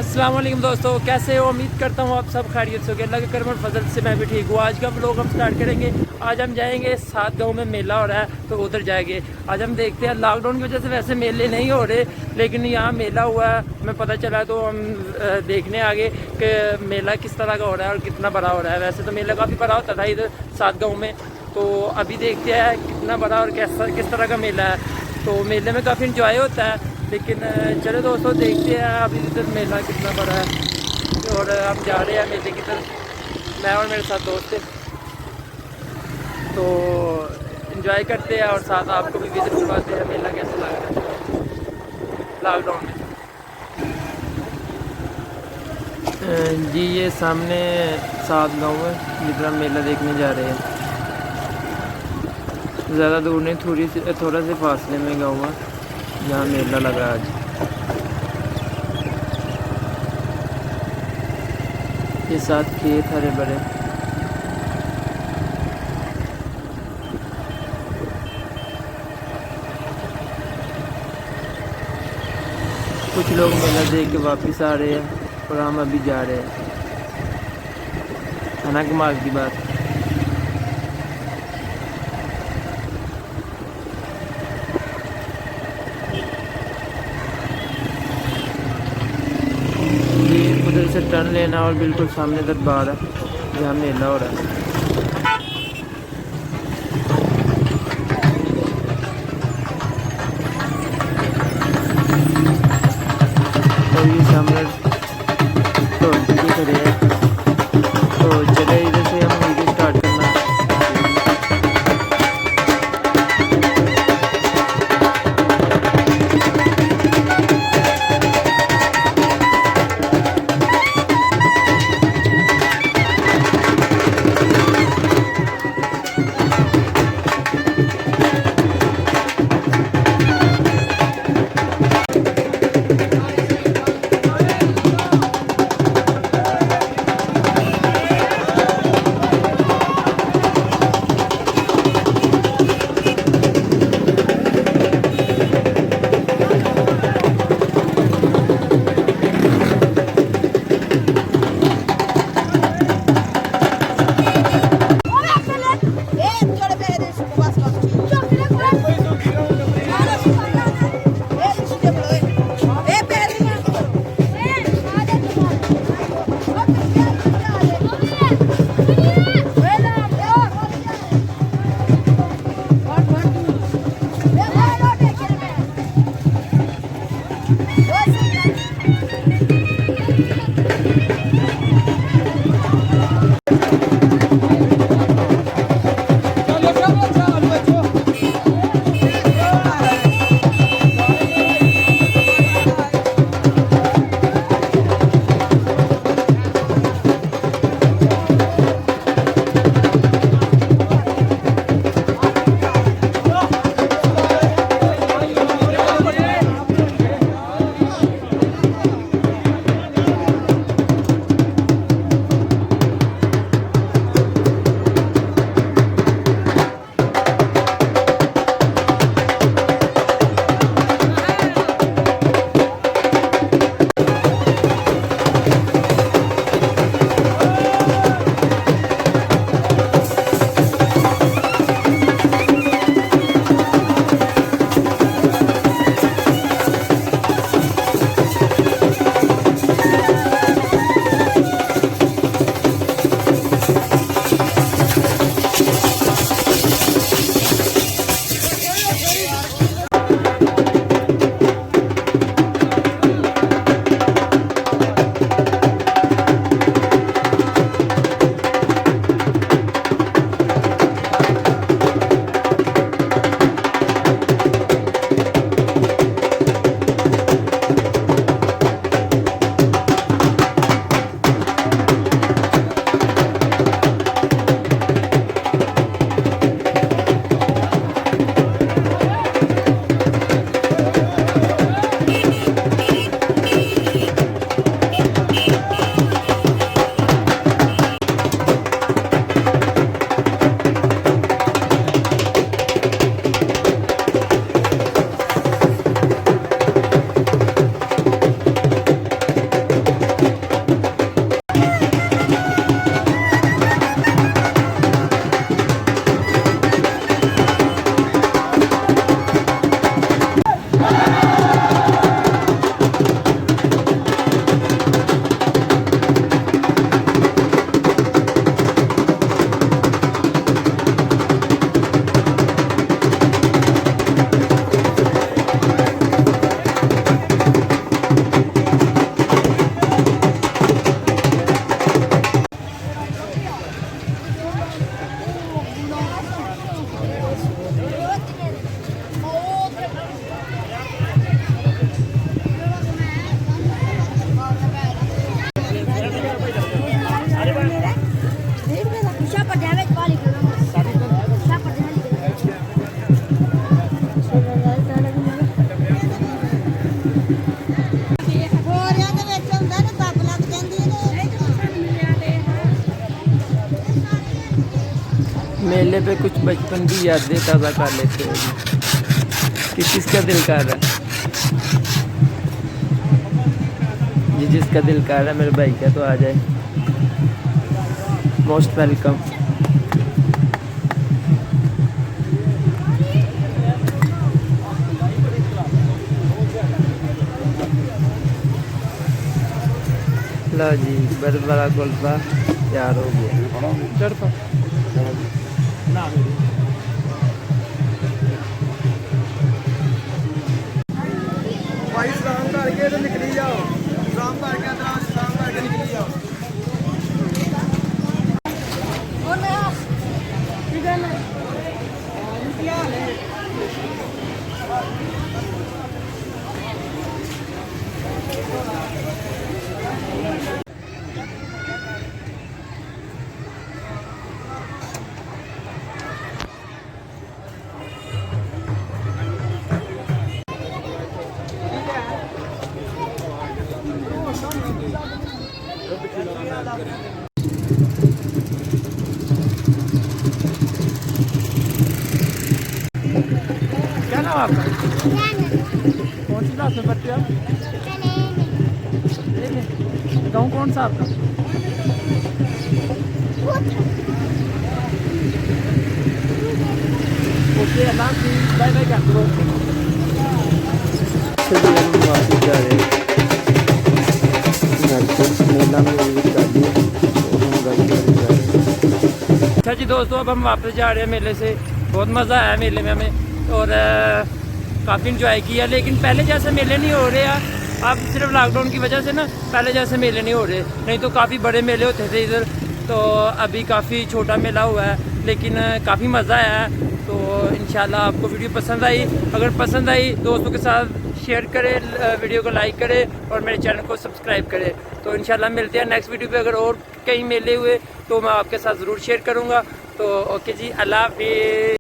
अस्सलाम वालेकुम दोस्तों, कैसे हो? उम्मीद करता हूँ आप सब खैरियत से होंगे। अल्लाह के करम और फजल से मैं भी ठीक हूँ। आज का व्लॉग हम स्टार्ट करेंगे। आज हम जाएंगे सात गांव में मेला हो रहा है तो उधर जाएंगे। आज हम देखते हैं, लॉकडाउन की वजह से वैसे मेले नहीं हो रहे लेकिन यहाँ मेला हुआ है, हमें पता चला तो हम देखने आगे कि मेला किस तरह का हो रहा है और कितना बड़ा हो रहा है। वैसे तो मेला काफ़ी बड़ा होता था इधर सात गाँव में, तो अभी देखते हैं कितना बड़ा और किस तरह का मेला है। तो मेले में काफ़ी इंजॉय होता है, लेकिन चलो दोस्तों देखते हैं अभी इधर मेला कितना बड़ा है। और हम जा रहे हैं मेले की तरफ, मैं और मेरे साथ दोस्त हैं, तो इंजॉय करते हैं और साथ आपको भी विजिट करवाते हैं मेला कैसा लग रहा है लॉकडाउन में। जी ये सामने सात गाँव है जिधर हम मेला देखने जा रहे हैं। ज़्यादा दूर नहीं, थोड़ा से फासले में गाँव है जहाँ मेला लगा आज। ये साथ खेत हरे भरे, कुछ लोग मेला देख के वापस आ रहे हैं और हम अभी जा रहे हैं। है ना कमाल की बात। उधर से टर्न लेना और बिल्कुल सामने दरबार है जहाँ मेला हो रहा है। और ये सामने तो ये खड़े हैं, तो चले इधर से हम वीडियो स्टार्ट करना। मेले पे कुछ बचपन की यादें ताज़ा कर लेते हैं कि किसका दिल कर रहा है जी, जिसका दिल कर रहा है मेरे भाई का तो आ जाए, मोस्ट वेलकम। लो जी, बड़ा गोलबा तैयार हो गया। चढ़ पा भाई सलाम करके तो निकली जाओ, सलाम करके सलाम करके निकली जाओ। क्या नाम आपका? कौन सी क्लास में पढ़ते हो आप? गाँव कौन सा आपका? ओके, अल्लाह हाफ़िज़, बाय बाय कर दो। चलिए हम वापस जा रहे हैं घर पे, मेला में विजिट कर दिया और हम घर जा रहे हैं। अच्छा जी दोस्तों, अब हम वापस जा रहे हैं मेले से। बहुत मज़ा आया मेले में हमें और काफ़ी इंजॉय किया, लेकिन पहले जैसे मेले नहीं हो रहे हैं अब, सिर्फ लॉकडाउन की वजह से ना पहले जैसे मेले नहीं हो रहे, नहीं तो काफ़ी बड़े मेले होते थे इधर। तो अभी काफ़ी छोटा मेला हुआ है, लेकिन काफ़ी मज़ा आया है। तो इंशाल्लाह आपको वीडियो पसंद आई, अगर पसंद आई दोस्तों के साथ शेयर करें, वीडियो को लाइक करें और मेरे चैनल को सब्सक्राइब करें। तो इंशाल्लाह मिलते हैं नेक्स्ट वीडियो पे। अगर और कहीं मेले हुए तो मैं आपके साथ ज़रूर शेयर करूँगा। तो ओके जी, अल्लाह हाफ़िज़।